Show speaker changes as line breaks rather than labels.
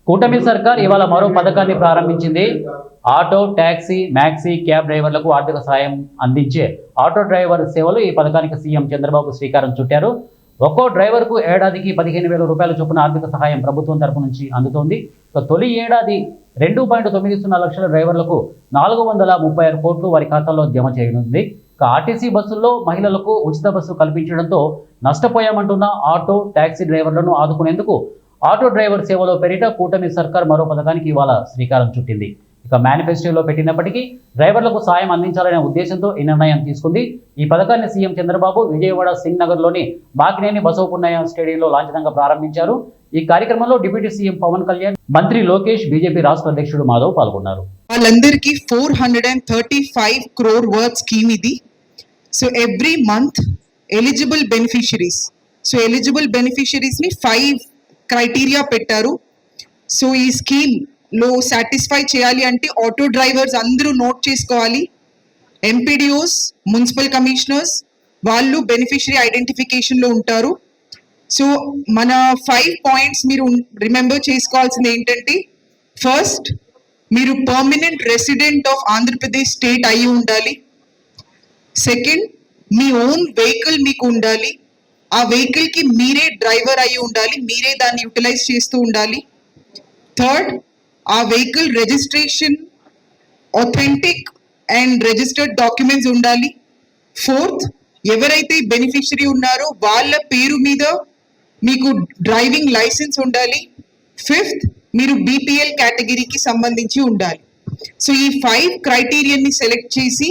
కూటమి సర్కార్ ఇవాళ మరో పథకాన్ని ప్రారంభించింది. ఆటో, టాక్సీ, మ్యాక్సీ, క్యాబ్ డ్రైవర్లకు ఆర్థిక సాయం అందించే ఆటో డ్రైవర్ సేవలు. ఈ పథకానికి సీఎం చంద్రబాబు శ్రీకారం చుట్టారు. ఒక్కో డ్రైవర్కు ఏడాదికి 15,000 రూపాయల చొప్పున ఆర్థిక సహాయం ప్రభుత్వం తరపు నుంచి అందుతోంది. తొలి ఏడాది 2.90 లక్షల డ్రైవర్లకు 436 కోట్లు వారి ఖాతాల్లో జమ చేయనుంది. ఆర్టీసీ బస్సుల్లో మహిళలకు ఉచిత బస్సు కల్పించడంతో నష్టపోయామంటున్న ఆటో, టాక్సీ డ్రైవర్లను ఆదుకునేందుకు ఆటో డ్రైవర్ సేవలో పేరిట కూటమి సర్కార్ మరో పథకానికి ఇవాళ శ్రీకారం చుట్టింది. మేనిఫెస్టోలో పెట్టినప్పటికీ డ్రైవర్లకు సాయం అందించాలనే ఉద్దేశంతో ఈ నిర్ణయం తీసుకుంది. ఈ పథకాన్ని సీఎం చంద్రబాబు విజయవాడ సింగ్ నగర్లోని బాకినేని బసవపున్నయ్య స్టేడియంలో లాంఛనంగా ప్రారంభించారు. ఈ కార్యక్రమంలో డిప్యూటీ సీఎం పవన్ కళ్యాణ్, మంత్రి లోకేష్, బీజేపీ రాష్ట్ర అధ్యక్షుడు మాధవ్ పాల్గొన్నారు.
వాళ్ళందరికీ 435 crore వర్త్ స్కీమ్ ఇది. So every month eligible beneficiaries ని 5 క్రైటీరియా పెట్టారు. సో ఈ స్కీమ్ లో సాటిస్ఫై చేయాలి అంటే ఆటో డ్రైవర్స్ అందరూ నోట్ చేసుకోవాలి. ఎంపీడీఓస్, మున్సిపల్ కమిషనర్స్ వాళ్ళు బెనిఫిషరీ ఐడెంటిఫికేషన్ లో ఉంటారు. సో మన 5 పాయింట్స్ మీరు రిమెంబర్ చేసుకోవాల్సింది ఏంటంటే, ఫస్ట్, మీరు permanent resident of Andhra Pradesh state అయి ఉండాలి. సెకండ్, మీ ఓన్ వెహికల్ మీకు ఉండాలి. ఆ వెహికల్ కి మీరే డ్రైవర్ అయి ఉండాలి, మీరే దాన్ని యూటిలైజ్ చేస్తూ ఉండాలి. థర్డ్, ఆ vehicle registration authentic and registered documents ఉండాలి. ఫోర్త్, ఎవరైతే బెనిఫిషరీ ఉన్నారో వాళ్ళ పేరు మీద మీకు డ్రైవింగ్ లైసెన్స్ ఉండాలి. ఫిఫ్త్, మీరు బీపీఎల్ కేటగిరీకి సంబంధించి ఉండాలి. సో ఈ 5 క్రైటీరియాని సెలెక్ట్ చేసి